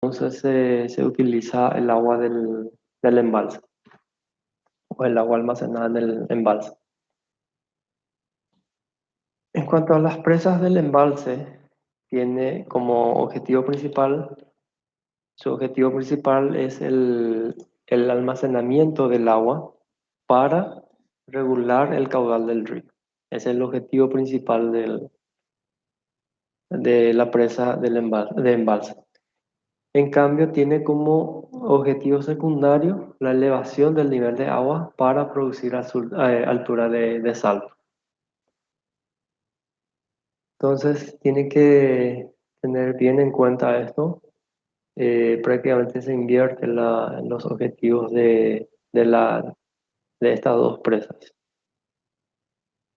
Entonces se utiliza el agua del embalse o el agua almacenada en el embalse. En cuanto a las presas del embalse, tiene como objetivo principal, su objetivo principal es el almacenamiento del agua para regular el caudal del río. Es el objetivo principal de la presa de embalse. En cambio, tiene como objetivo secundario la elevación del nivel de agua para producir altura de salto. Entonces, tiene que tener bien en cuenta esto. Prácticamente se invierte en los objetivos de estas dos presas.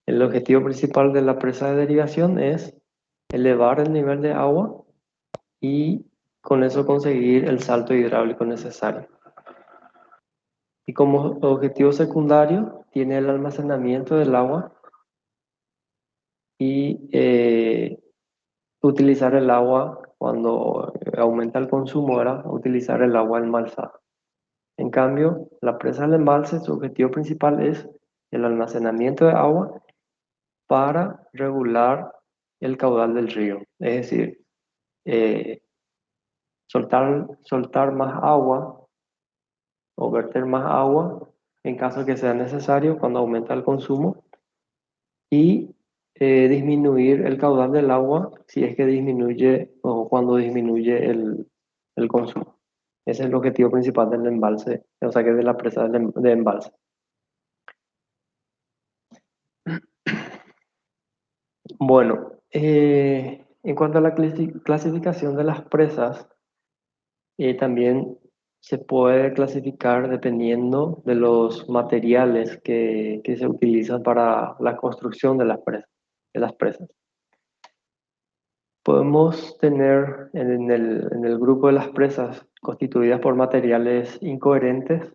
El objetivo principal de la presa de derivación es elevar el nivel de agua y con eso conseguir el salto hidráulico necesario. Y como objetivo secundario tiene el almacenamiento del agua y utilizar el agua cuando aumenta el consumo, ¿verdad? Utilizar el agua embalsada. En cambio, la presa del embalse, su objetivo principal es el almacenamiento de agua para regular el caudal del río. Es decir, eh, soltar más agua o verter más agua en caso que sea necesario cuando aumenta el consumo y disminuir el caudal del agua si es que disminuye o cuando disminuye el consumo. Ese es el objetivo principal del embalse, o sea que es de la presa de embalse. Bueno, en cuanto a la clasificación de las presas, también se puede clasificar dependiendo de los materiales que se utilizan para la construcción de de las presas. Podemos tener en el grupo de las presas constituidas por materiales incoherentes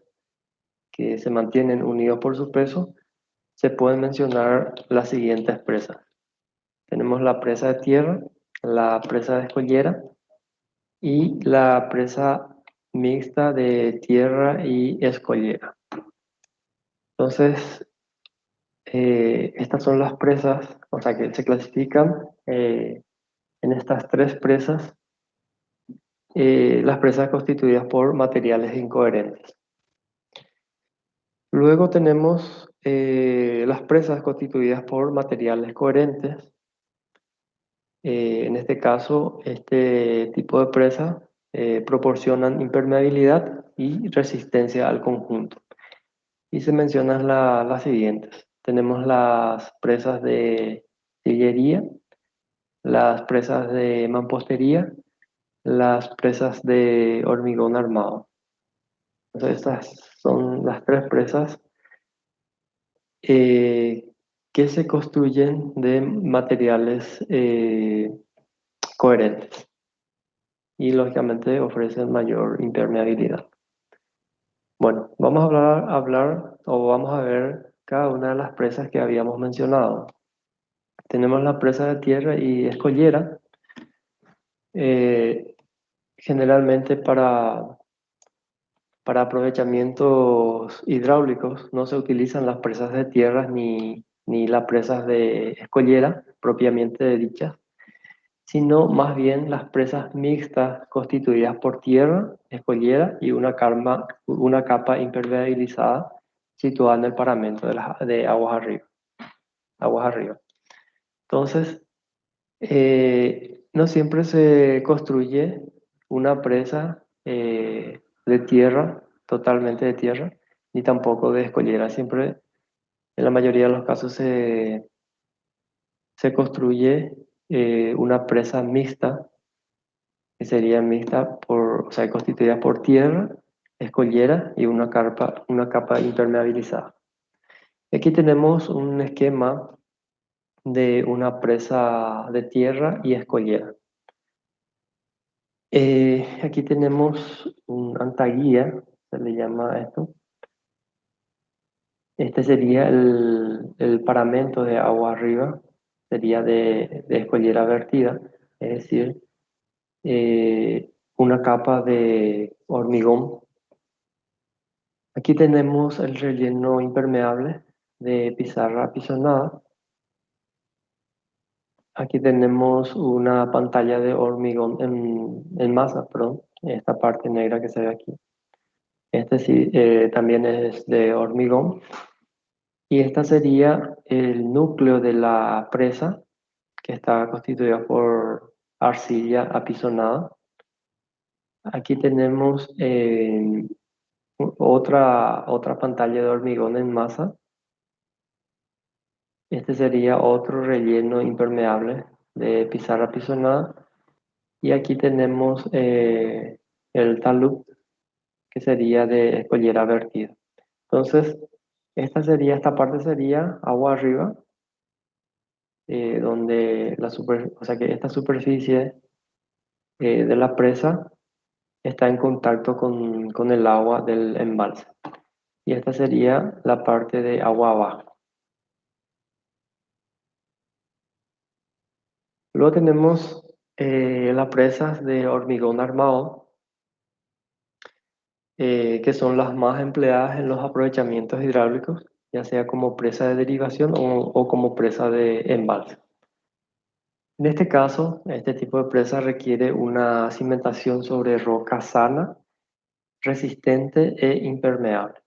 que se mantienen unidos por su peso, se pueden mencionar las siguientes presas. Tenemos la presa de tierra, la presa de escollera y la presa mixta de tierra y escollera. Entonces, estas son las presas, o sea que se clasifican en estas tres presas, las presas constituidas por materiales incoherentes. Luego tenemos las presas constituidas por materiales coherentes. En este caso, este tipo de presas proporcionan impermeabilidad y resistencia al conjunto. Y se mencionan las siguientes. Tenemos las presas de sillería, las presas de mampostería, las presas de hormigón armado. Entonces, estas son las tres presas eh, que se construyen de materiales coherentes y lógicamente ofrecen mayor impermeabilidad. Bueno, vamos a hablar o vamos a ver cada una de las presas que habíamos mencionado. Tenemos la presa de tierra y escollera. eh, Generalmente para aprovechamientos hidráulicos no se utilizan las presas de tierra ni las presas de escollera propiamente dichas, sino más bien las presas mixtas constituidas por tierra, escollera y una capa impermeabilizada situada en el paramento de aguas arriba. Entonces, no siempre se construye una presa de tierra, totalmente de tierra, ni tampoco de escollera. Siempre, en la mayoría de los casos, se construye una presa mixta, que sería mixta o sea, constituida por tierra, escollera y una capa impermeabilizada. Aquí tenemos un esquema de una presa de tierra y escollera. Aquí tenemos un antaguía, se le llama esto. Este sería el paramento de agua arriba, sería de escollera vertida, es decir, una capa de hormigón. Aquí tenemos el relleno impermeable de pizarra apisonada. Aquí tenemos una pantalla de hormigón en masa, perdón, esta parte negra que se ve aquí. Este sí, también es de hormigón. Y esta sería el núcleo de la presa, que está constituida por arcilla apisonada. Aquí tenemos otra pantalla de hormigón en masa. Este sería otro relleno impermeable de pizarra apisonada. Y aquí tenemos el talud, que sería de escollera vertida. Entonces, esta parte sería agua arriba, donde o sea que esta superficie de la presa está en contacto con el agua del embalse. Y esta sería la parte de agua abajo. Luego tenemos las presas de hormigón armado, que son las más empleadas en los aprovechamientos hidráulicos, ya sea como presa de derivación o como presa de embalse. En este caso, este tipo de presa requiere una cimentación sobre roca sana, resistente e impermeable.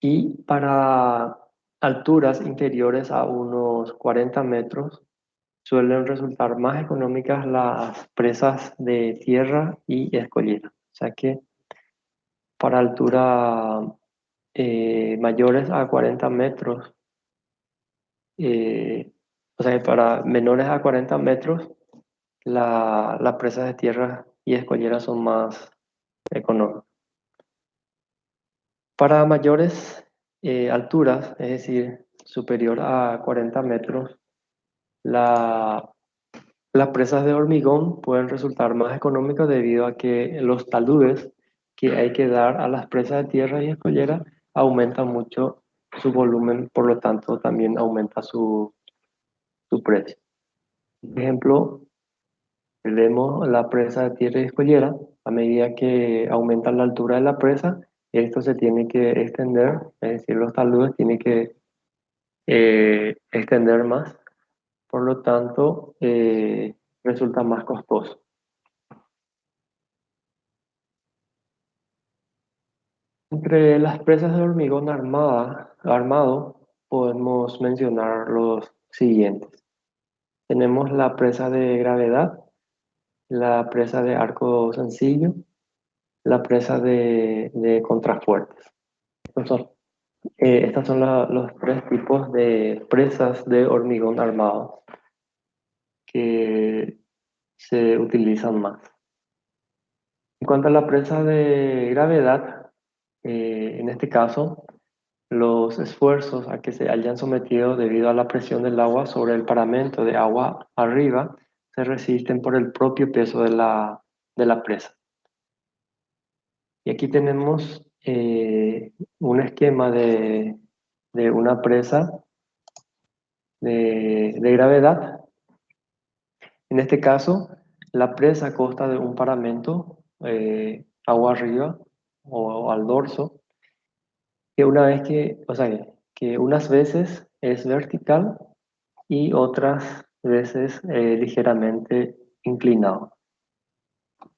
Y para alturas inferiores a unos 40 metros, suelen resultar más económicas las presas de tierra y escollera. O sea que para alturas mayores a 40 metros, eh, o sea que para menores a 40 metros, las presas de tierra y escollera son más económicas. Para mayores alturas, es decir, superior a 40 metros, la las presas de hormigón pueden resultar más económicas debido a que los taludes que hay que dar a las presas de tierra y escollera aumentan mucho su volumen, por lo tanto también aumenta su precio. Por ejemplo, vemos la presa de tierra y escollera, a medida que aumenta la altura de la presa, esto se tiene que extender, es decir, los taludes tienen que extender más, por lo tanto resulta más costoso. Entre las presas de hormigón armado podemos mencionar los siguientes. Tenemos la presa de gravedad, la presa de arco sencillo, la presa de contrafuertes. Estos son los tres tipos de presas de hormigón armado que se utilizan más. En cuanto a la presa de gravedad, en este caso, los esfuerzos a que se hayan sometido debido a la presión del agua sobre el paramento de agua arriba se resisten por el propio peso de la presa. Y aquí tenemos un esquema de una presa de gravedad. En este caso, la presa consta de un paramento agua arriba o al dorso, que una vez o sea, que unas veces es vertical y otras veces ligeramente inclinado.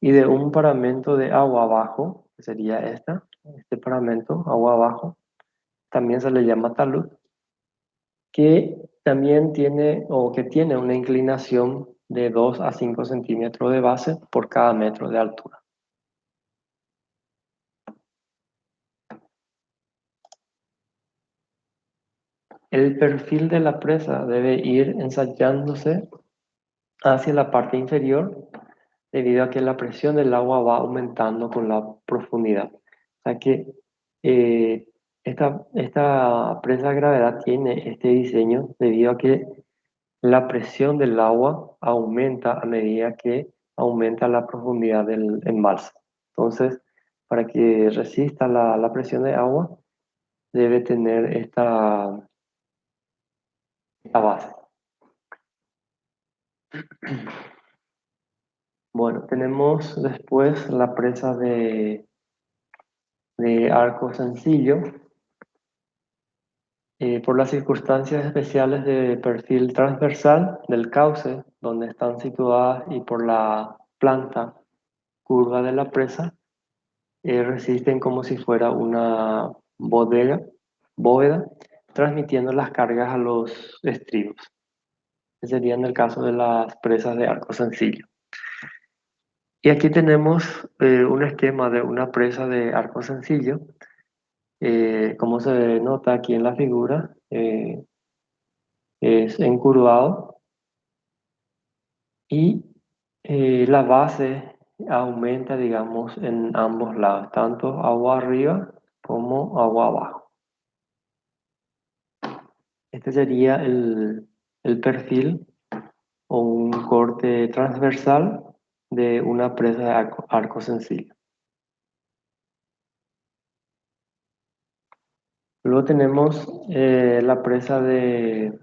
Y de un paramento de agua abajo, que sería este paramento, agua abajo, también se le llama talud, que también tiene o que tiene una inclinación de 2 a 5 centímetros de base por cada metro de altura. El perfil de la presa debe ir ensayándose hacia la parte inferior debido a que la presión del agua va aumentando con la profundidad. O sea que eh, esta presa de gravedad tiene este diseño debido a que la presión del agua aumenta a medida que aumenta la profundidad del embalse. Entonces, para que resista la presión de agua, debe tener esta base. Bueno, tenemos después la presa de Arco Sencillo. Por las circunstancias especiales de perfil transversal del cauce donde están situadas y por la planta curva de la presa, resisten como si fuera una bóveda, transmitiendo las cargas a los estribos. Ese sería en el caso de las presas de arco sencillo. Y aquí tenemos un esquema de una presa de arco sencillo. Como se nota aquí en la figura, es encurvado y la base aumenta, digamos, en ambos lados, tanto agua arriba como agua abajo. Este sería el perfil o un corte transversal de una presa de arco sencillo. Luego tenemos la presa de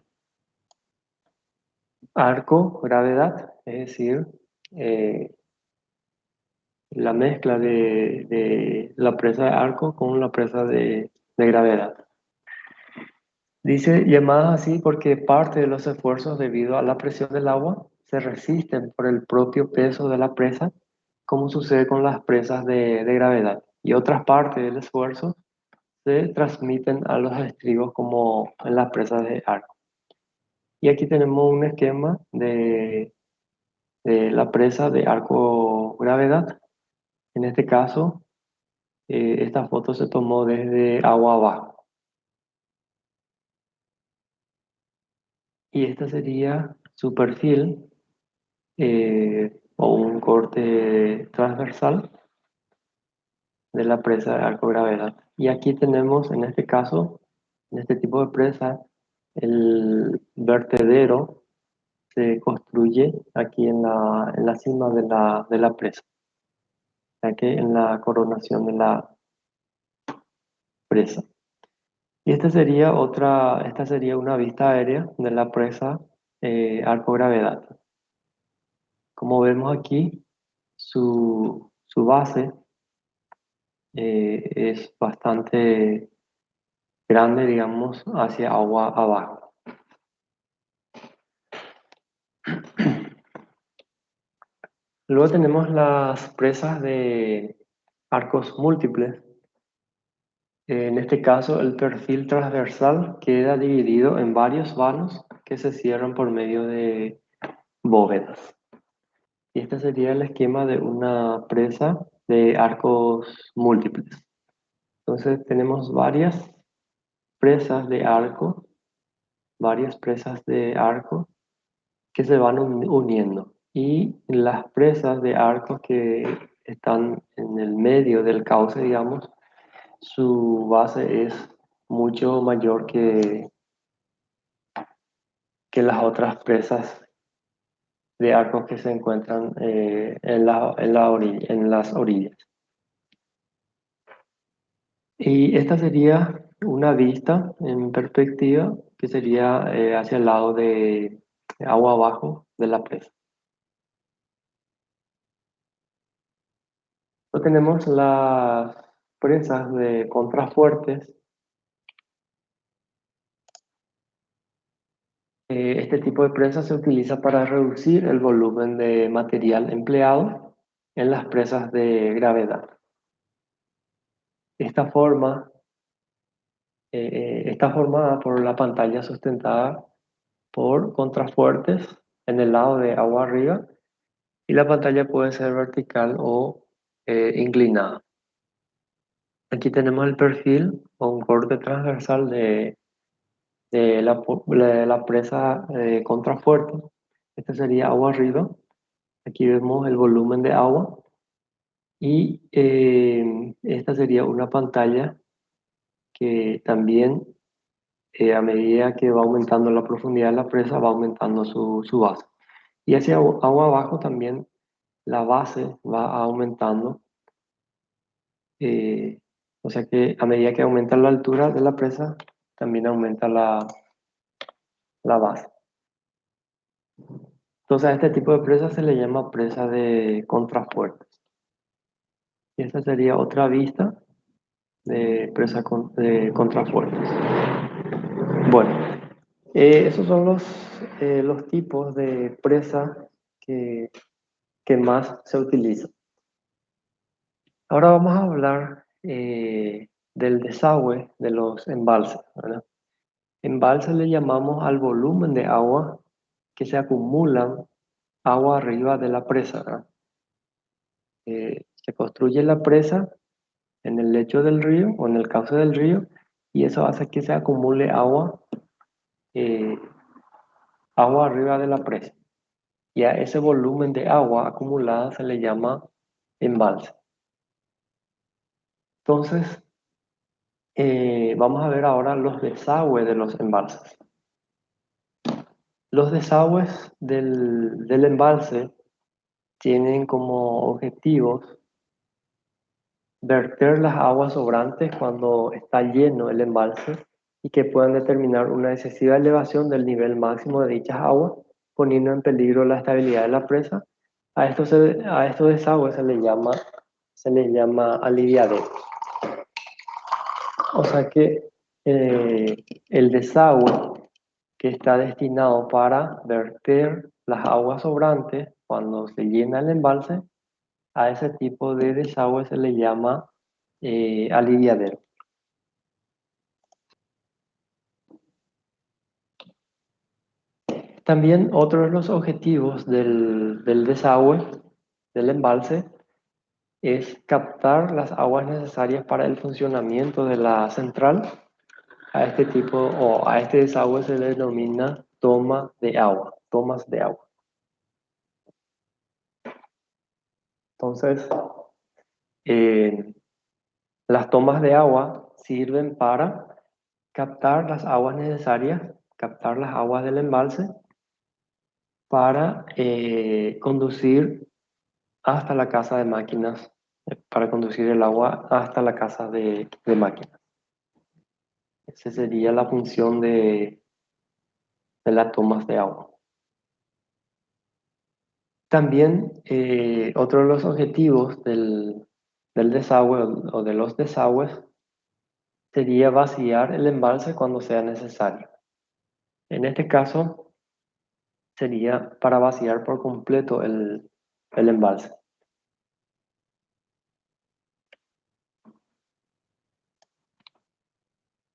arco gravedad, es decir, eh, la mezcla de la presa de arco con la presa de gravedad. Dice llamada así porque parte de los esfuerzos debido a la presión del agua se resisten por el propio peso de la presa, como sucede con las presas de gravedad. Y otras partes del esfuerzo se transmiten a los estribos como en las presas de arco. Y aquí tenemos un esquema de la presa de arco gravedad. En este caso, esta foto se tomó desde agua abajo. Y este sería su perfil o un corte transversal de la presa de arco gravedad. Y aquí tenemos, en este caso, en este tipo de presa, el vertedero se construye aquí en la cima de la presa, ya que en la coronación de la presa. Y esta sería una vista aérea de la presa arco gravedad. Como vemos aquí, su base es bastante grande, digamos, hacia agua abajo. Luego tenemos las presas de arcos múltiples. En este caso, el perfil transversal queda dividido en varios vanos que se cierran por medio de bóvedas. Y este sería el esquema de una presa de arcos múltiples. Entonces tenemos varias presas de arco que se van uniendo. Y las presas de arco que están en el medio del cauce, digamos, su base es mucho mayor que las otras presas de arcos que se encuentran en las orillas. Y esta sería una vista en perspectiva que sería hacia el lado de agua abajo de la presa. Luego tenemos las presas de contrafuertes. Este tipo de presa se utiliza para reducir el volumen de material empleado en las presas de gravedad. Está formada por la pantalla sustentada por contrafuertes en el lado de agua arriba y la pantalla puede ser vertical o inclinada. Aquí tenemos el perfil o un corte transversal de la presa contrafuerte. Este sería agua arriba. Aquí vemos el volumen de agua y esta sería una pantalla que también a medida que va aumentando la profundidad de la presa va aumentando su base. Y hacia agua abajo también la base va aumentando. eh, o sea que a medida que aumenta la altura de la presa, también aumenta la base. Entonces a este tipo de presa se le llama presa de contrafuertes. Y esta sería otra vista de presa de contrafuertes. Bueno, esos son los tipos de presa que, que más se utilizan. Ahora vamos a hablar del desagüe de los embalses, ¿verdad? Embalse le llamamos al volumen de agua que se acumulan agua arriba de la presa, ¿verdad? Se construye la presa en el lecho del río o en el cauce del río y eso hace que se acumule eh, agua arriba de la presa. Y a ese volumen de agua acumulada se le llama embalse. Entonces, vamos a ver ahora los desagües de los embalses. Los desagües del embalse tienen como objetivos verter las aguas sobrantes cuando está lleno el embalse y que puedan determinar una excesiva elevación del nivel máximo de dichas aguas, poniendo en peligro la estabilidad de la presa. A estos desagües se le llama aliviadero. O sea que el desagüe que está destinado para verter las aguas sobrantes cuando se llena el embalse, a ese tipo de desagüe se le llama aliviadero. También otro de los objetivos del desagüe, del embalse, es captar las aguas necesarias para el funcionamiento de la central. A este tipo o a este desagüe se le denomina toma de agua, tomas de agua. Entonces, eh, las tomas de agua sirven para captar las aguas necesarias, captar las aguas del embalse para conducir hasta la casa de máquinas, para conducir el agua hasta la casa de máquinas. Esa sería la función de las tomas de agua. También otro de los objetivos del desagüe o de los desagües sería vaciar el embalse cuando sea necesario. En este caso sería para vaciar por completo el embalse.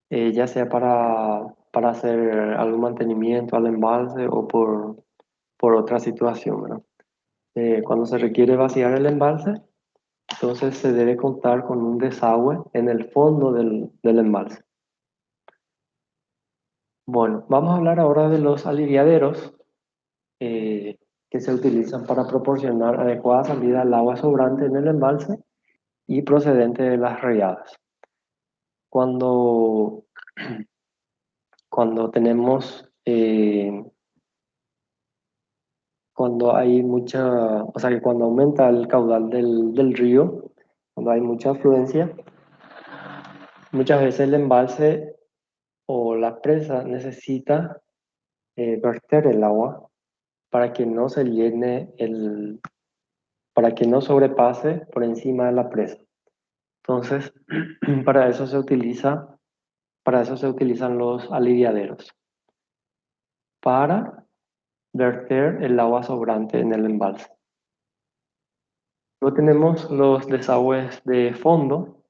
Ya sea para hacer algún mantenimiento al embalse o por otra situación, ¿verdad? Cuando se requiere vaciar el embalse, entonces se debe contar con un desagüe en el fondo del embalse. Bueno, vamos a hablar ahora de los aliviaderos que se utilizan para proporcionar adecuada salida al agua sobrante en el embalse y procedente de las riadas. Cuando, cuando tenemos, cuando hay mucha, o sea que cuando aumenta el caudal del río, cuando hay mucha afluencia, muchas veces el embalse o la presa necesita verter el agua para que no se llene para que no sobrepase por encima de la presa. Entonces, para eso para eso se utilizan los aliviaderos, para verter el agua sobrante en el embalse. Luego tenemos los desagües de fondo,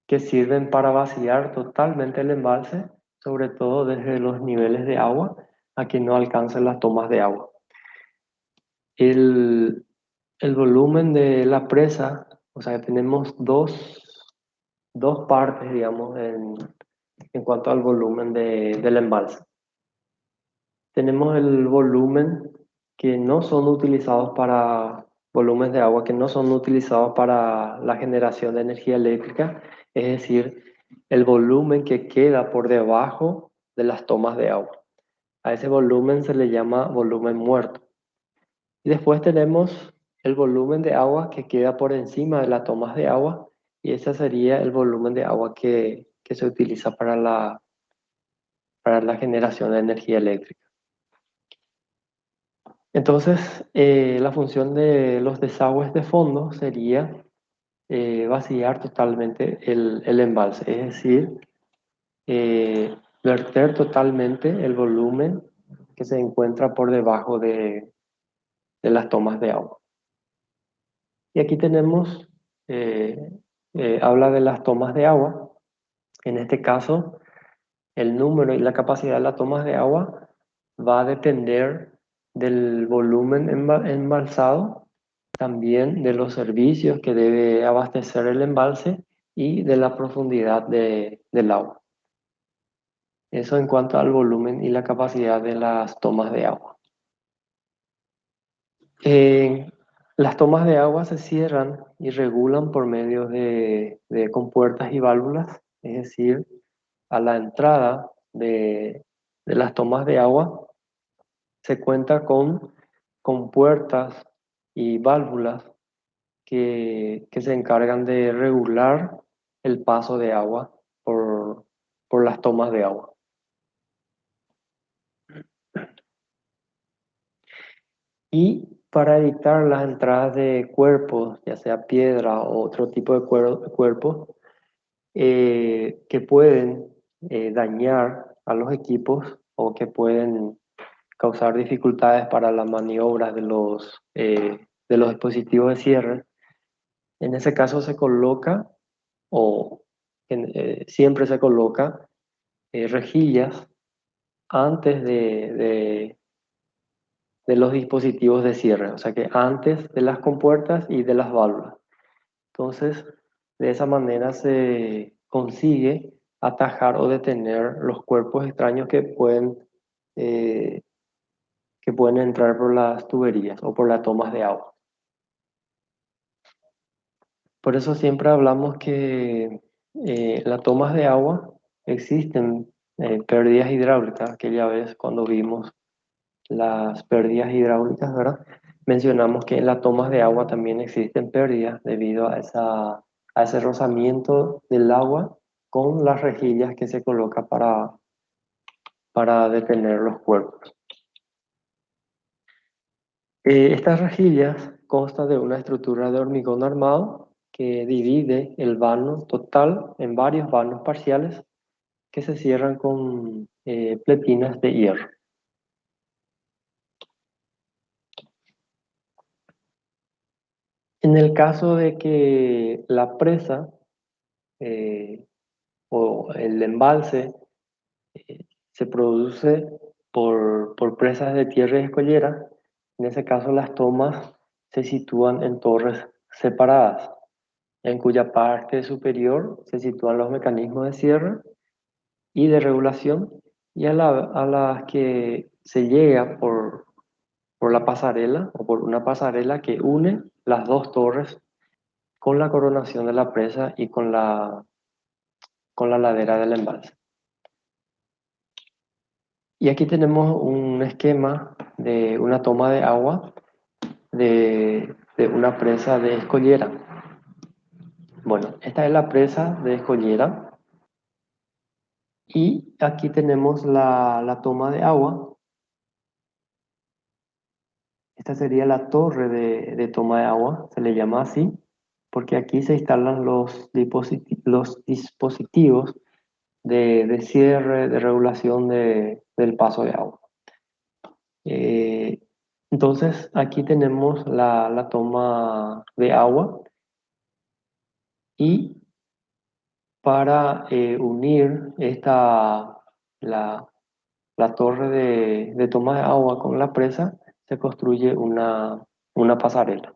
que sirven para vaciar totalmente el embalse, sobre todo desde los niveles de agua a que no alcancen las tomas de agua. El, el volumen de la presa, o sea, tenemos dos partes, digamos, en cuanto al volumen del embalse. Tenemos el volumen que no son utilizados para volúmenes de agua que no son utilizados para la generación de energía eléctrica, es decir, el volumen que queda por debajo de las tomas de agua. A ese volumen se le llama volumen muerto. Y después tenemos el volumen de agua que queda por encima de las tomas de agua y ese sería el volumen de agua que se utiliza para la generación de energía eléctrica. Entonces, la función de los desagües de fondo sería vaciar totalmente el embalse, es decir, verter totalmente el volumen que se encuentra por debajo de las tomas de agua. Y aquí tenemos, eh, habla de las tomas de agua. En este caso, el número y la capacidad de las tomas de agua va a depender del volumen embalsado, también de los servicios que debe abastecer el embalse y de la profundidad del agua. Eso en cuanto al volumen y la capacidad de las tomas de agua. Eh, las tomas de agua se cierran y regulan por medio de compuertas y válvulas, es decir, a la entrada de las tomas de agua se cuenta con compuertas y válvulas que se encargan de regular el paso de agua por las tomas de agua. Y para evitar las entradas de cuerpos, ya sea piedra o otro tipo de cuerpos, que pueden dañar a los equipos o que pueden causar dificultades para las maniobras de los dispositivos de cierre. En ese caso se coloca o siempre se coloca rejillas antes de los dispositivos de cierre, o sea que antes de las compuertas y de las válvulas. Entonces, de esa manera se consigue atajar o detener los cuerpos extraños eh, que pueden entrar por las tuberías o por las tomas de agua. Por eso siempre hablamos que en las tomas de agua existen pérdidas hidráulicas. Aquella vez cuando vimos las pérdidas hidráulicas, ¿verdad? Mencionamos que en las tomas de agua también existen pérdidas debido a ese rozamiento del agua con las rejillas que se coloca para detener los cuerpos. Estas rejillas constan de una estructura de hormigón armado que divide el vano total en varios vanos parciales que se cierran con pletinas de hierro. En el caso de que la presa eh, o el embalse se produce por presas de tierra y escollera, en ese caso las tomas se sitúan en torres separadas, en cuya parte superior se sitúan los mecanismos de cierre y de regulación, y a las que se llega por la pasarela o por una pasarela que une las dos torres con la coronación de la presa y con la ladera del embalse. Y aquí tenemos un esquema de una toma de agua de una presa de Escollera. Bueno, esta es la presa de Escollera y aquí tenemos la toma de agua. Esta sería la torre de toma de agua, se le llama así, porque aquí se instalan los dispositivos de cierre, de regulación del paso de agua. Eh, entonces, aquí tenemos la toma de agua y para unir la, la torre de toma de agua con la presa, se construye una pasarela.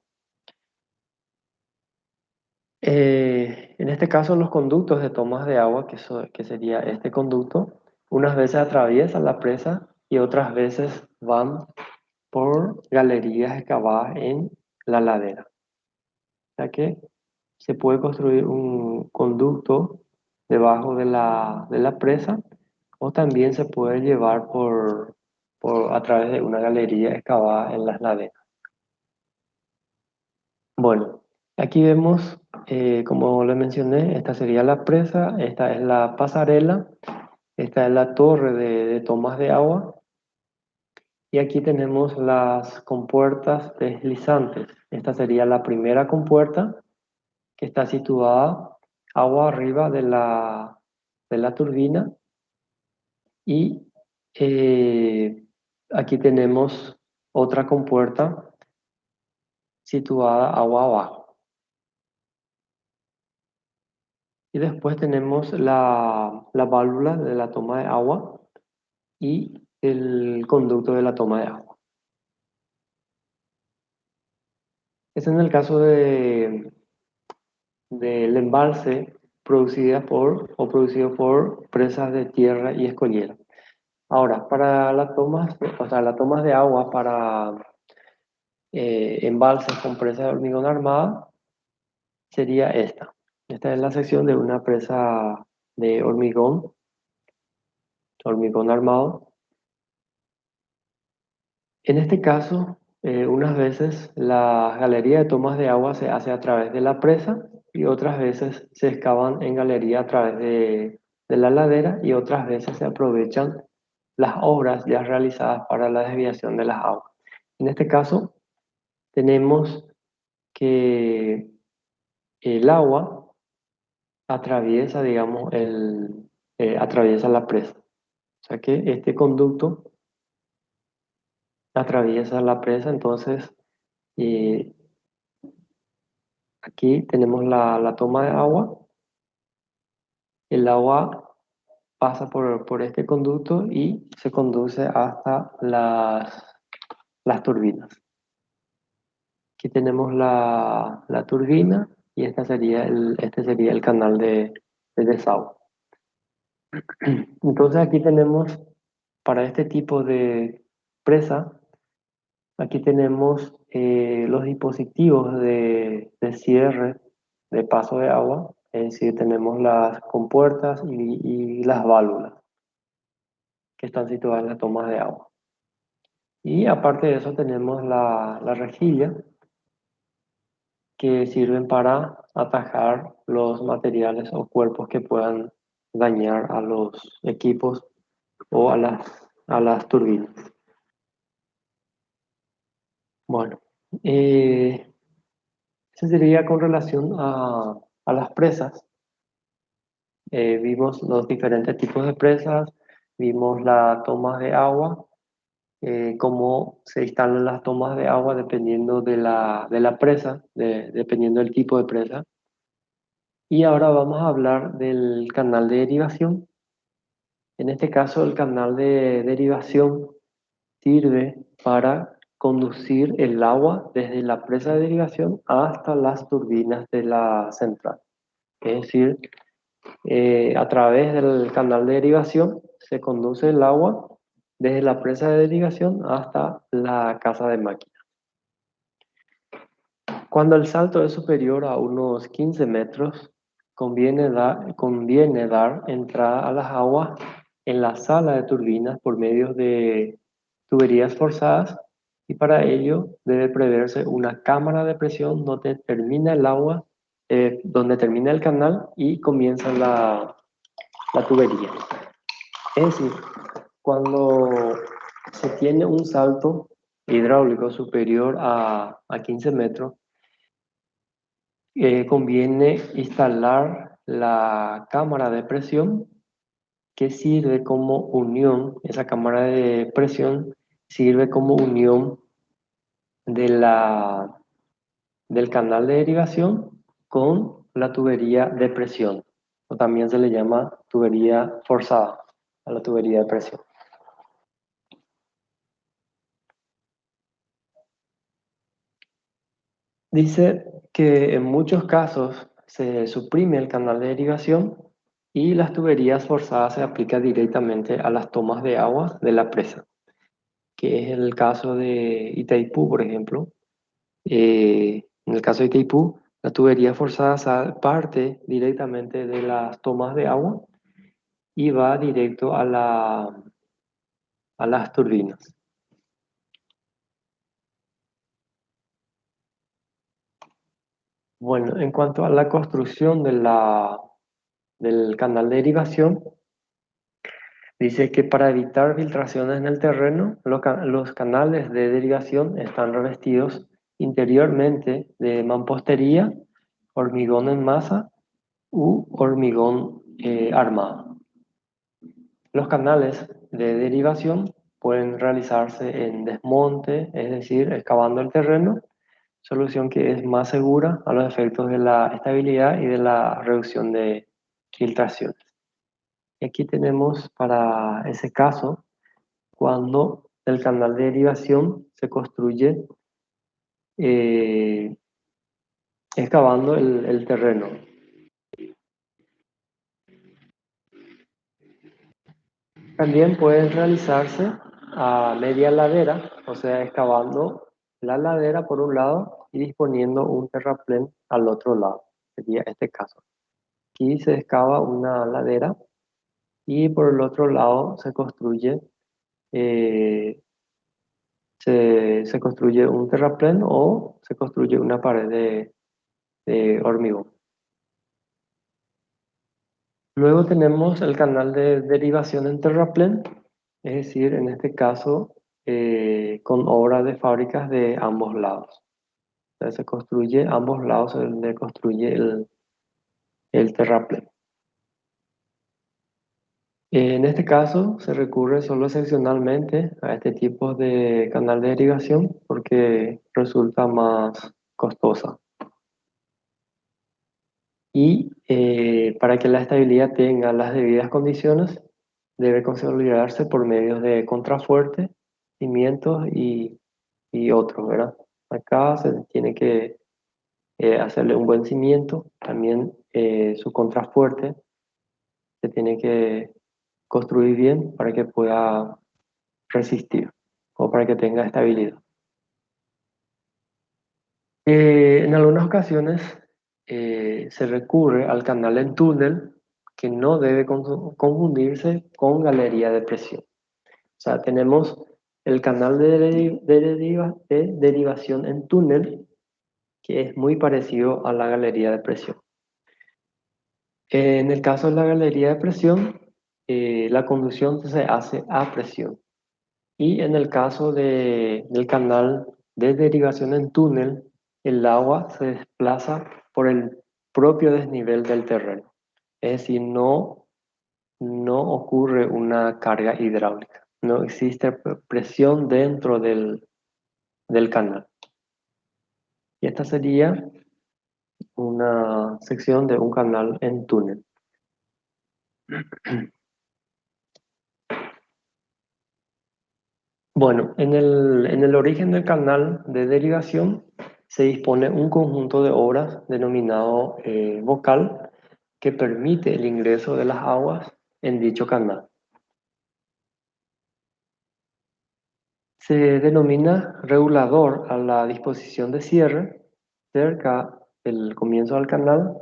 En este caso, los conductos de tomas de agua, que sería este conducto, unas veces atraviesan la presa y otras veces van por galerías excavadas en la ladera. O sea que se puede construir un conducto debajo de la presa o también se puede llevar a través de una galería excavada en las laderas. Bueno, aquí vemos, como les mencioné, esta sería la presa, esta es la pasarela, esta es la torre de tomas de agua Y aquí tenemos las compuertas deslizantes. Esta sería la primera compuerta que está situada agua arriba de la turbina. Y aquí tenemos otra compuerta situada agua abajo. Y después tenemos la válvula de la toma de agua y el conducto de la toma de agua. Es en el caso del embalse producido por presas de tierra y escollera. Ahora, para las tomas, o sea, las tomas de agua para embalses con presa de hormigón armada sería esta. Esta es la sección de una presa de hormigón armado. En este caso, unas veces la galería de tomas de agua se hace a través de la presa y otras veces se excavan en galería a través de la ladera y otras veces se aprovechan las obras ya realizadas para la desviación de las aguas. En este caso, tenemos que el agua atraviesa, digamos, atraviesa la presa. O sea que este conducto atraviesa la presa, entonces eh, aquí tenemos la toma de agua. El agua pasa por este conducto y se conduce hasta las turbinas. Aquí tenemos la turbina y este sería el canal de desagüe. Entonces aquí tenemos, para este tipo de presa, aquí tenemos los dispositivos de cierre de paso de agua, es decir, tenemos las compuertas y las válvulas que están situadas en las tomas de agua. Y aparte de eso tenemos la rejilla que sirven para atajar los materiales o cuerpos que puedan dañar a los equipos o a las turbinas. Bueno, eso sería con relación a las presas. Vimos los diferentes tipos de presas, vimos las tomas de agua, cómo se instalan las tomas de agua dependiendo de la presa, dependiendo del tipo de presa. Y ahora vamos a hablar del canal de derivación. En este caso, el canal de derivación sirve para conducir el agua desde la presa de derivación hasta las turbinas de la central. Es decir, a través del canal de derivación se conduce el agua desde la presa de derivación hasta la casa de máquinas. Cuando el salto es superior a unos 15 metros, conviene dar entrada a las aguas en la sala de turbinas por medio de tuberías forzadas y para ello debe preverse una cámara de presión donde termina el agua, donde termina el canal y comienza la tubería. Es decir, cuando se tiene un salto hidráulico superior a 15 metros, conviene instalar la cámara de presión que sirve como unión, esa cámara de presión sirve como unión de del canal de derivación con la tubería de presión, o también se le llama tubería forzada a la tubería de presión. Dice que en muchos casos se suprime el canal de derivación y las tuberías forzadas se aplican directamente a las tomas de agua de la presa, que es el caso de Itaipú, por ejemplo. En el caso de Itaipú, la tubería forzada parte directamente de las tomas de agua y va directo a las turbinas. Bueno, en cuanto a la construcción del canal de derivación, Dice que para evitar filtraciones en el terreno, los canales de derivación están revestidos interiormente de mampostería, hormigón en masa u hormigón armado. Los canales de derivación pueden realizarse en desmonte, es decir, excavando el terreno, solución que es más segura a los efectos de la estabilidad y de la reducción de filtraciones. Y aquí tenemos para ese caso cuando el canal de derivación se construye eh, excavando el terreno. También pueden realizarse a media ladera, o sea, excavando la ladera por un lado y disponiendo un terraplén al otro lado. Sería este caso. Aquí se excava una ladera y por el otro lado eh, se construye un terraplén o se construye una pared de hormigón. Luego tenemos el canal de derivación en terraplén, es decir, en este caso con obra de fábricas de ambos lados. O sea, se construye ambos lados, se construye el terraplén. En este caso se recurre solo excepcionalmente a este tipo de canal de derivación porque resulta más costosa. Y para que la estabilidad tenga las debidas condiciones, debe consolidarse por medios de contrafuerte, cimientos y otros, ¿verdad? Acá se tiene que hacerle un buen cimiento, también su contrafuerte se tiene que construir bien para que pueda resistir o para que tenga estabilidad. En algunas ocasiones se recurre al canal en túnel que no debe confundirse con galería de presión. O sea, tenemos el canal de derivación en túnel que es muy parecido a la galería de presión. En el caso de la galería de presión, la conducción se hace a presión. Y en el caso del canal de derivación en túnel, el agua se desplaza por el propio desnivel del terreno. Es decir, no ocurre una carga hidráulica. No existe presión dentro del canal. Y esta sería una sección de un canal en túnel. Bueno, en el origen del canal de derivación se dispone un conjunto de obras denominado bocal que permite el ingreso de las aguas en dicho canal. Se denomina regulador a la disposición de cierre cerca del comienzo del canal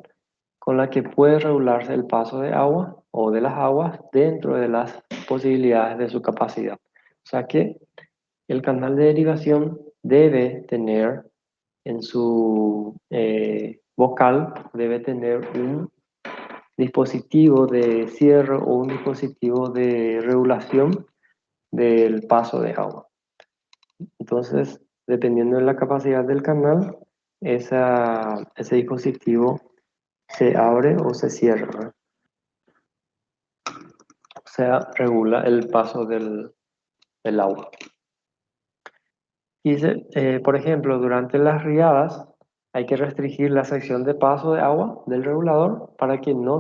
con la que puede regularse el paso de agua o de las aguas dentro de las posibilidades de su capacidad. O sea que el canal de derivación debe tener en su bocal, debe tener un dispositivo de cierre o un dispositivo de regulación del paso de agua. Entonces, dependiendo de la capacidad del canal, ese dispositivo se abre o se cierra, ¿no? O sea, regula el paso del agua. Dice, por ejemplo, durante las riadas hay que restringir la sección de paso de agua del regulador para que no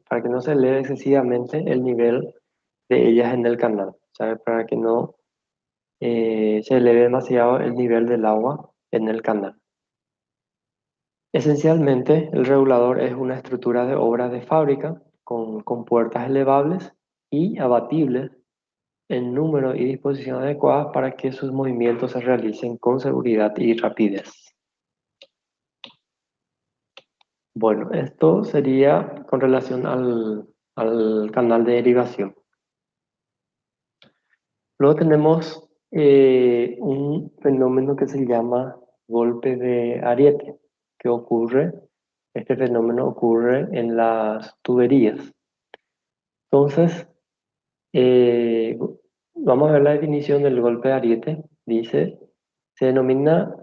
para que no se eleve excesivamente el nivel de ellas en el canal, ¿sabe? Para que no se eleve demasiado el nivel del agua en el canal. Esencialmente, el regulador es una estructura de obra de fábrica con puertas elevables y abatibles en número y disposición adecuadas para que sus movimientos se realicen con seguridad y rapidez. Bueno, esto sería con relación al canal de derivación. Luego tenemos un fenómeno que se llama golpe de ariete, que este fenómeno ocurre en las tuberías. Entonces, Eh, Vamos a ver la definición del golpe de ariete. Dice, se denomina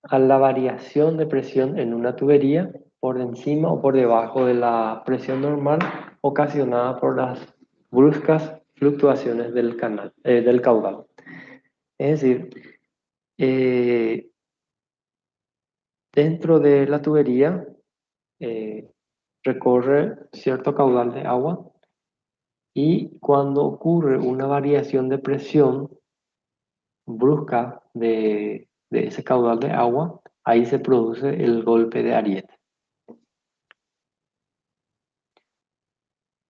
a la variación de presión en una tubería por encima o por debajo de la presión normal ocasionada por las bruscas fluctuaciones del canal, del caudal. Es decir, eh, dentro de la tubería eh, recorre cierto caudal de agua y cuando ocurre una variación de presión brusca de ese caudal de agua, ahí se produce el golpe de ariete.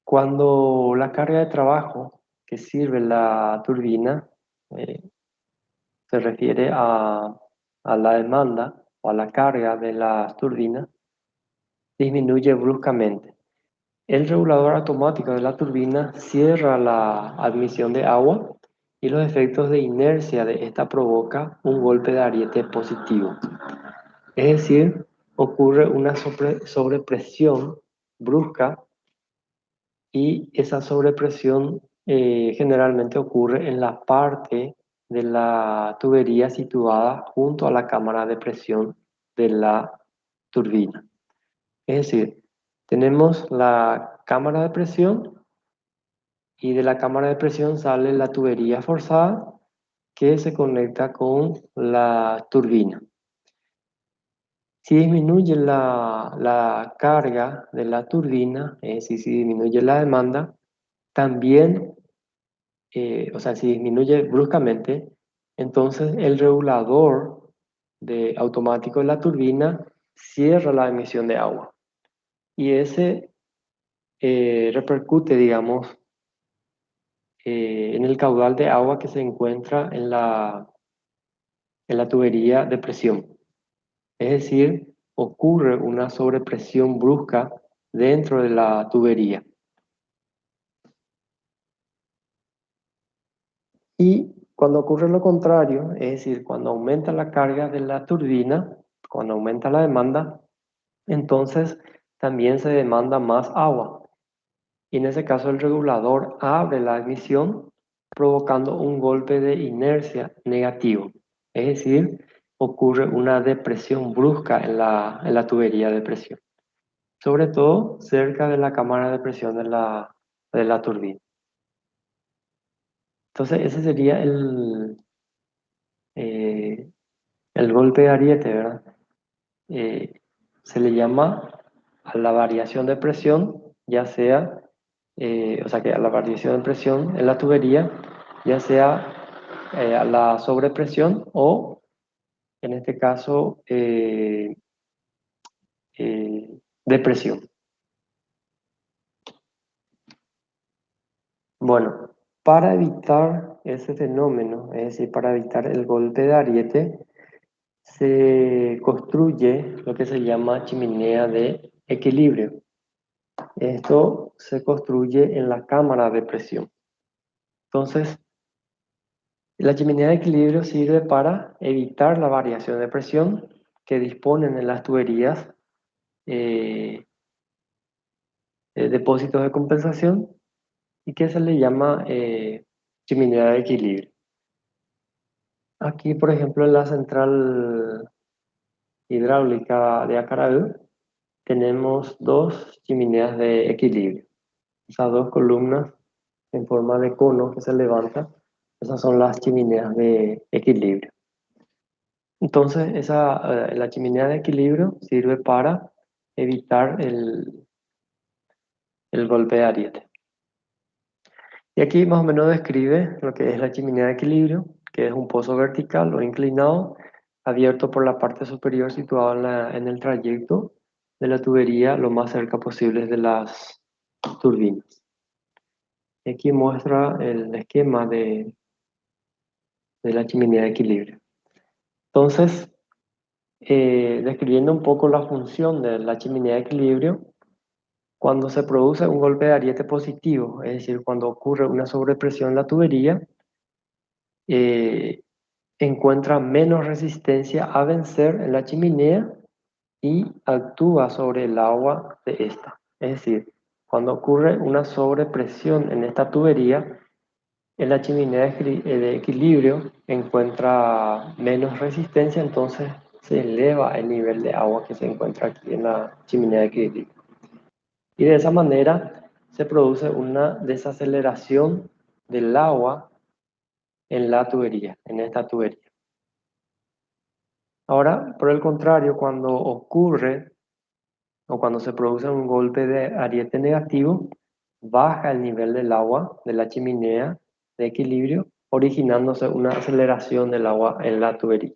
Cuando la carga de trabajo que sirve la turbina eh, se refiere a la demanda o a la carga de las turbinas, disminuye bruscamente. El regulador automático de la turbina cierra la admisión de agua y los efectos de inercia de esta provoca un golpe de ariete positivo. Es decir, ocurre una sobrepresión brusca y esa sobrepresión generalmente ocurre en la parte de la tubería situada junto a la cámara de presión de la turbina. Es decir, tenemos la cámara de presión y de la cámara de presión sale la tubería forzada que se conecta con la turbina. Si disminuye la carga de la turbina, es decir, si disminuye la demanda, también, o sea, si disminuye bruscamente, entonces el regulador automático de la turbina cierra la emisión de agua. Y ese repercute, digamos, en el caudal de agua que se encuentra en la tubería de presión. Es decir, ocurre una sobrepresión brusca dentro de la tubería. Y cuando ocurre lo contrario, es decir, cuando aumenta la carga de la turbina, cuando aumenta la demanda, entonces también se demanda más agua. Y en ese caso el regulador abre la admisión provocando un golpe de inercia negativo. Es decir, ocurre una depresión brusca en la tubería de presión, sobre todo cerca de la cámara de presión de la turbina. Entonces ese sería eh, el golpe de ariete, ¿verdad? Eh, Se le llama a la variación de presión, ya sea, o sea que a la variación de presión en la tubería, ya sea a la sobrepresión o, en este caso, depresión. Bueno, para evitar ese fenómeno, es decir, para evitar el golpe de ariete, se construye lo que se llama chimenea de equilibrio. Esto se construye en la cámara de presión. Entonces, la chimenea de equilibrio sirve para evitar la variación de presión que disponen en las tuberías eh, depósitos de compensación y que se le llama chimenea de equilibrio. Aquí, por ejemplo, en la central hidráulica de Acaraú, tenemos dos chimeneas de equilibrio. Esas dos columnas en forma de cono que se levanta, esas son las chimeneas de equilibrio. Entonces, la chimenea de equilibrio sirve para evitar el golpe de ariete. Y aquí más o menos describe lo que es la chimenea de equilibrio, que es un pozo vertical o inclinado, abierto por la parte superior situado en el trayecto de la tubería lo más cerca posible de las turbinas. Y aquí muestra el esquema de la chimenea de equilibrio. Entonces, describiendo un poco la función de la chimenea de equilibrio, cuando se produce un golpe de ariete positivo, es decir, cuando ocurre una sobrepresión en la tubería, eh, encuentra menos resistencia a vencer en la chimenea y actúa sobre el agua de esta. Es decir, Cuando ocurre una sobrepresión en esta tubería, en la chimenea de equilibrio encuentra menos resistencia, entonces se eleva el nivel de agua que se encuentra aquí en la chimenea de equilibrio. Y de esa manera se produce una desaceleración del agua en la tubería, en esta tubería. Ahora, por el contrario, cuando ocurre o cuando se produce un golpe de ariete negativo, baja el nivel del agua de la chimenea de equilibrio, originándose una aceleración del agua en la tubería.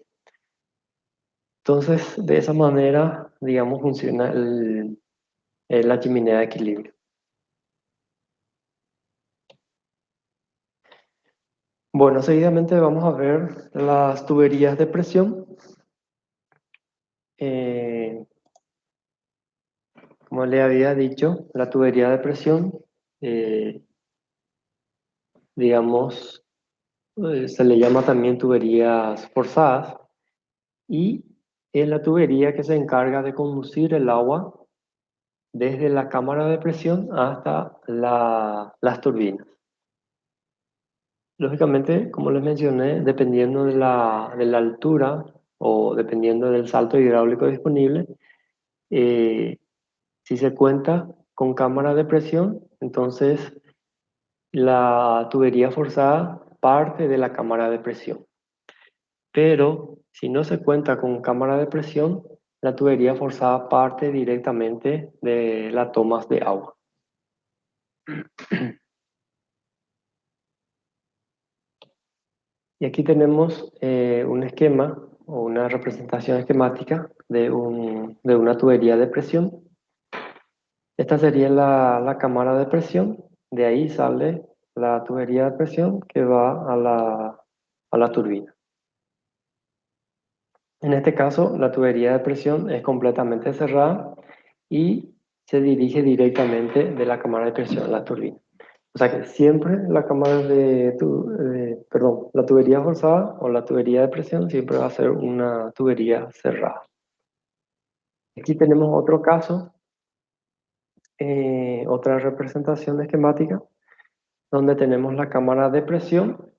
Entonces, de esa manera, digamos, funciona la chimenea de equilibrio. Bueno, seguidamente vamos a ver las tuberías de presión. Eh, Como le había dicho, la tubería de presión, digamos, se le llama también tuberías forzadas y es la tubería que se encarga de conducir el agua desde la cámara de presión hasta las turbinas. Lógicamente, como les mencioné, dependiendo de la altura o dependiendo del salto hidráulico disponible, eh, si se cuenta con cámara de presión, entonces la tubería forzada parte de la cámara de presión. Pero si no se cuenta con cámara de presión, la tubería forzada parte directamente de las tomas de agua. Y aquí tenemos un esquema o una representación esquemática de una tubería de presión. Esta sería la cámara de presión. De ahí sale la tubería de presión que va a la turbina. En este caso, la tubería de presión es completamente cerrada y se dirige directamente de la cámara de presión a la turbina. O sea que siempre la cámara perdón, la tubería forzada o la tubería de presión siempre va a ser una tubería cerrada. Aquí tenemos otro caso, otra representación esquemática, donde tenemos la cámara de presión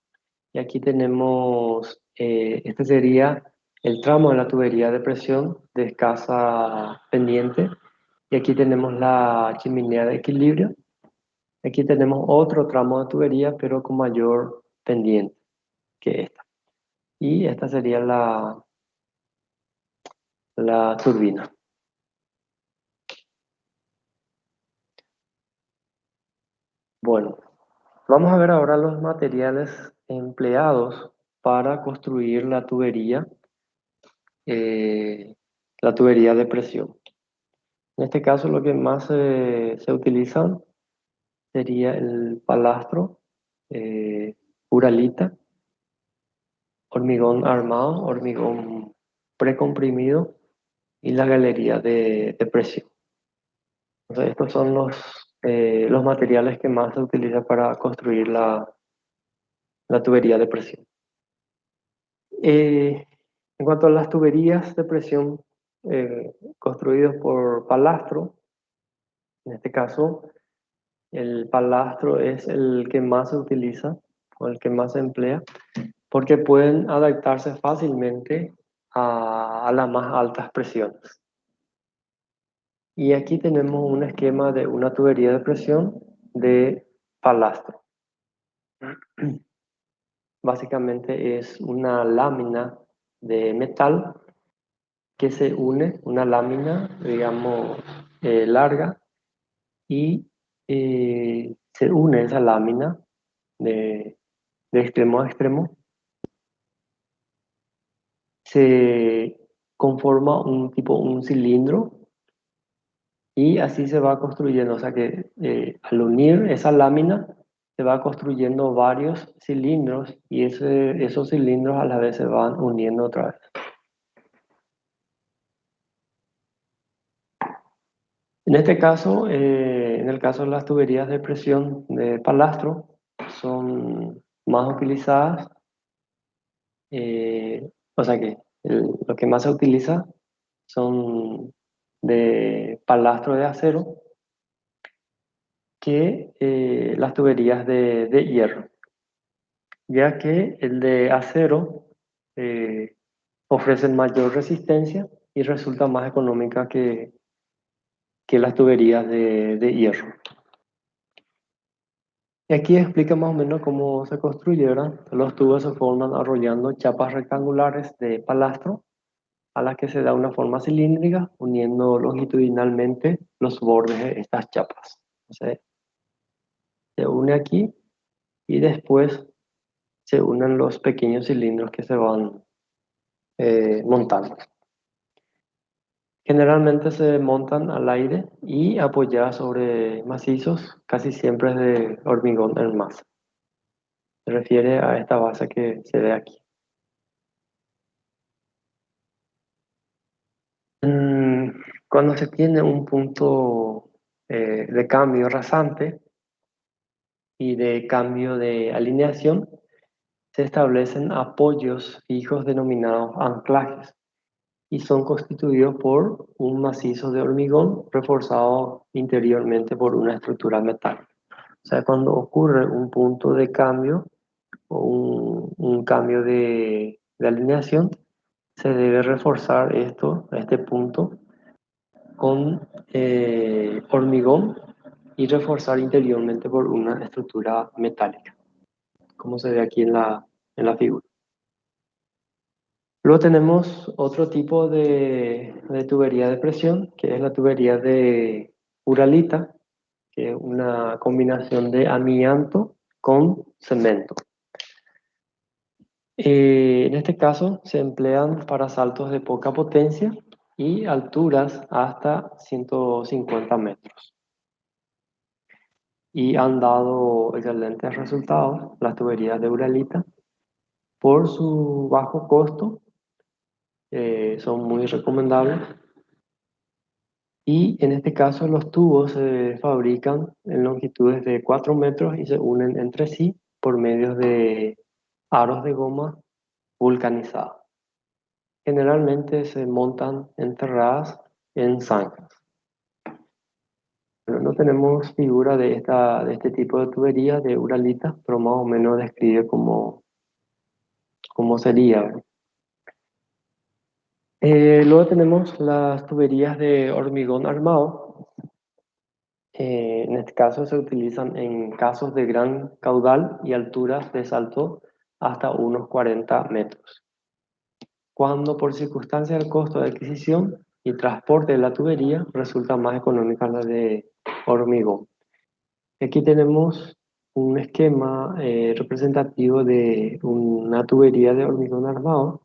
y aquí tenemos, este sería el tramo de la tubería de presión de escasa pendiente y aquí tenemos la chimenea de equilibrio. Aquí tenemos otro tramo de tubería pero con mayor pendiente que esta. Y esta sería la turbina. Bueno, vamos a ver ahora los materiales empleados para construir eh, la tubería de presión. En este caso lo que más se utiliza sería el palastro, uralita, hormigón armado, hormigón precomprimido y la galería de presión. Entonces, estos son los materiales que más se utilizan para construir la tubería de presión. En cuanto a las tuberías de presión construidas por palastro, en este caso, el palastro es el que más se utiliza o el que más se emplea porque pueden adaptarse fácilmente a las más altas presiones. Y aquí tenemos un esquema de una tubería de presión de palastro. Básicamente es una lámina de metal que se une, una lámina, digamos, larga, y se une esa lámina de extremo a extremo. Se conforma un cilindro y así se va construyendo. O sea que al unir esa lámina se va construyendo varios cilindros y esos cilindros a la vez se van uniendo otra vez. En este caso, en el caso de las tuberías de presión de palastro, son más utilizadas, o sea que lo que más se utiliza son de palastro de acero que las tuberías de hierro, ya que el de acero ofrecen mayor resistencia y resulta más económica que las tuberías de hierro. Y aquí explica más o menos cómo se construye, ¿verdad? Los tubos se forman arrollando chapas rectangulares de palastro a las que se da una forma cilíndrica, uniendo longitudinalmente los bordes de estas chapas. Entonces, se une aquí y después se unen los pequeños cilindros que se van montando. Generalmente se montan al aire y apoyadas sobre macizos, casi siempre de hormigón en masa. Se refiere a esta base que se ve aquí. Mm, Cuando se tiene un punto de cambio rasante y de cambio de alineación, se establecen apoyos fijos denominados anclajes y son constituidos por un macizo de hormigón reforzado interiormente por una estructura metálica. O sea, cuando ocurre un punto de cambio o un cambio de alineación, se debe reforzar este punto con hormigón y reforzar interiormente por una estructura metálica, como se ve aquí en la figura. Luego tenemos otro tipo de tubería de presión, que es la tubería de Uralita, que es una combinación de amianto con cemento. En este caso se emplean para saltos de poca potencia y alturas hasta 150 metros. Y han dado excelentes resultados las tuberías de Uralita. Por su bajo costo, son muy recomendables. Y en este caso los tubos se fabrican en longitudes de 4 metros y se unen entre sí por medio de aros de goma vulcanizada. Generalmente se montan enterradas en zanjas. Pero no tenemos figura de este tipo de tubería de Uralita, pero más o menos describe cómo sería, ¿verdad? Luego tenemos las tuberías de hormigón armado. En este caso se utilizan en casos de gran caudal y alturas de salto hasta unos 40 metros. Cuando por circunstancia del costo de adquisición y transporte de la tubería resulta más económica la de hormigón. Aquí tenemos un esquema representativo de una tubería de hormigón armado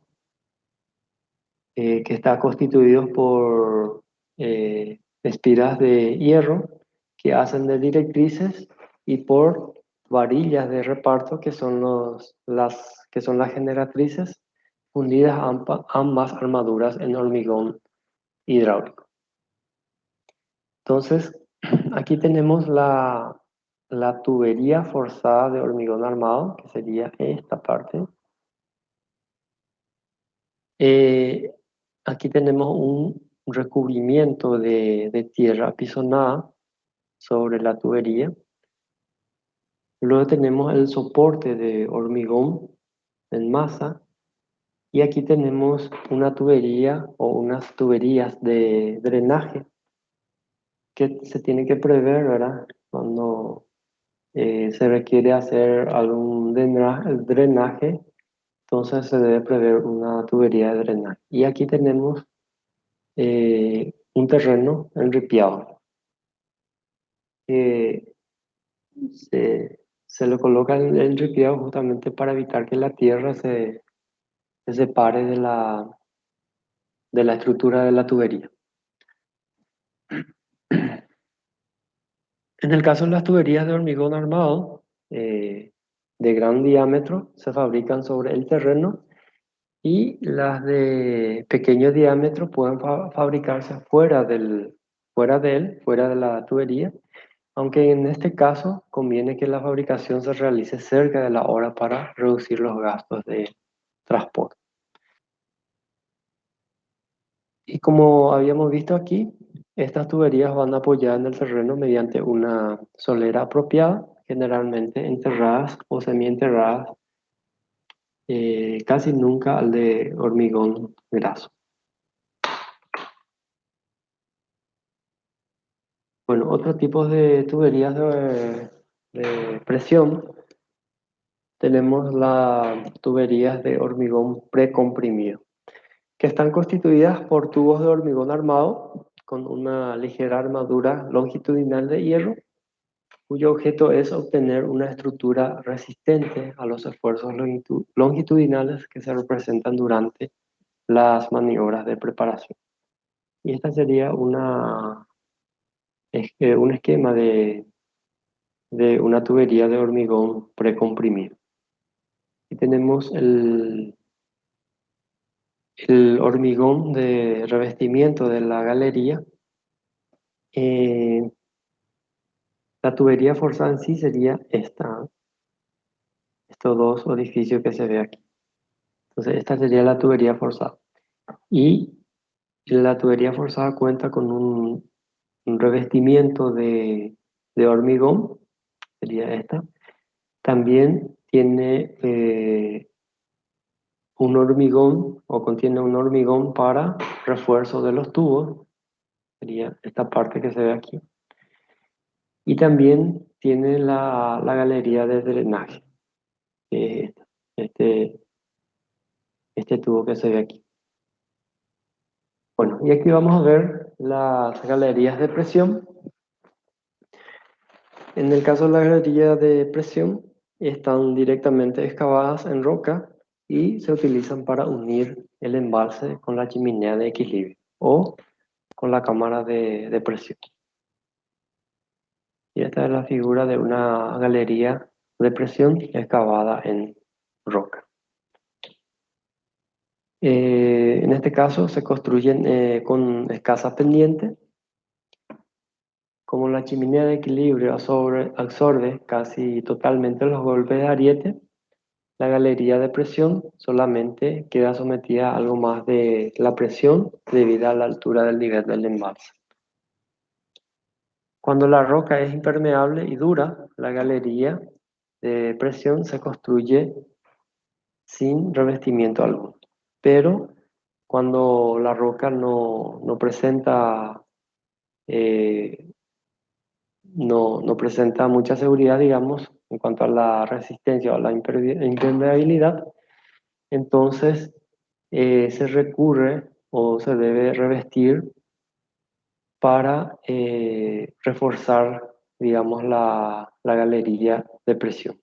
que está constituido por espiras de hierro que hacen de directrices y por varillas de reparto que son que son las generatrices fundidas ambas armaduras en hormigón hidráulico. Entonces, aquí tenemos la tubería forzada de hormigón armado, que sería esta parte. Eh, Aquí tenemos un recubrimiento de tierra apisonada sobre la tubería. Luego tenemos el soporte de hormigón en masa. Y aquí tenemos una tubería o unas tuberías de drenaje que se tiene que prever, ¿verdad? Cuando se requiere hacer algún drenaje, entonces se debe prever una tubería de drenaje. Y aquí tenemos un terreno enripiado que se lo coloca enripiado justamente para evitar que la tierra se separe de la estructura de la tubería. En el caso de las tuberías de hormigón armado de gran diámetro, se fabrican sobre el terreno y las de pequeño diámetro pueden fabricarse fuera de la tubería, aunque en este caso conviene que la fabricación se realice cerca de la hora para reducir los gastos de transporte. Y como habíamos visto aquí, Estas tuberías van apoyadas en el terreno mediante una solera apropiada, generalmente enterradas o semienterradas, casi nunca al de hormigón graso. Bueno, otros tipos de tuberías de presión, tenemos las tuberías de hormigón precomprimido, que están constituidas por tubos de hormigón armado con una ligera armadura longitudinal de hierro, cuyo objeto es obtener una estructura resistente a los esfuerzos longitudinales que se representan durante las maniobras de preparación. Y esta sería un esquema de una tubería de hormigón precomprimido. Y tenemos el hormigón de revestimiento de la galería. La tubería forzada en sí sería estos dos orificios que se ve aquí. Entonces esta sería la tubería forzada. Y la tubería forzada cuenta con un revestimiento de hormigón, sería esta. También tiene un hormigón o contiene un hormigón para refuerzo de los tubos, sería esta parte que se ve aquí. Y también tiene la galería de drenaje, que es este tubo que se ve aquí. Bueno, y aquí vamos a ver las galerías de presión. En el caso de la galería de presión, están directamente excavadas en roca y se utilizan para unir el embalse con la chimenea de equilibrio o con la cámara de presión. Y esta es la figura de una galería de presión excavada en roca. En este caso se construyen con escasa pendiente. Como la chimenea de equilibrio absorbe casi totalmente los golpes de ariete, la galería de presión solamente queda sometida a algo más de la presión debido a la altura del nivel del embalse. Cuando la roca es impermeable y dura, la galería de presión se construye sin revestimiento alguno. Pero cuando la roca no presenta, eh, no presenta mucha seguridad, digamos, en cuanto a la resistencia o la impermeabilidad, entonces se recurre o se debe revestir para reforzar, digamos, la galería de presión.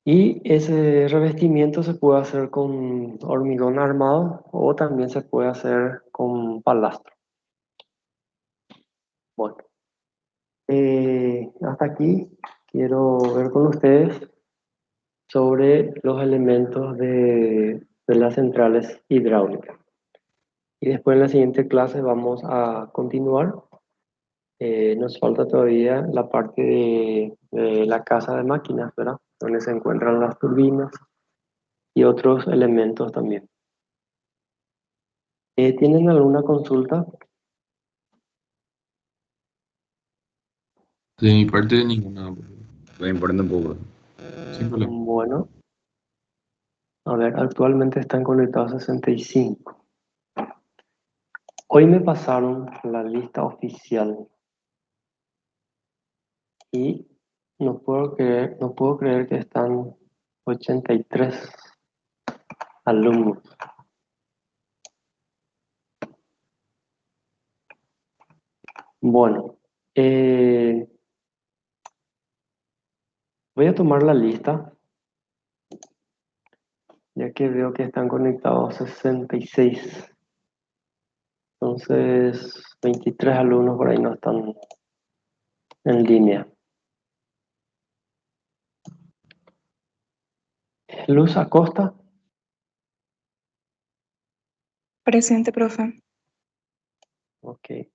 Y ese revestimiento se puede hacer con hormigón armado o también se puede hacer con palastro. Bueno, hasta aquí quiero ver con ustedes sobre los elementos de las centrales hidráulicas. Y después en la siguiente clase vamos a continuar. Nos falta todavía la parte de la casa de máquinas, ¿verdad? Donde se encuentran las turbinas y otros elementos también. ¿Tienen alguna consulta? De mi parte, ninguna. Me importa un poco. Sin problema. Bueno, a ver, actualmente están conectados 65. Hoy me pasaron la lista oficial y no puedo creer que están 83 alumnos. Bueno, voy a tomar la lista, ya que veo que están conectados 66. Entonces, 23 alumnos por ahí no están en línea. Luz Acosta, Presente, profe. ok.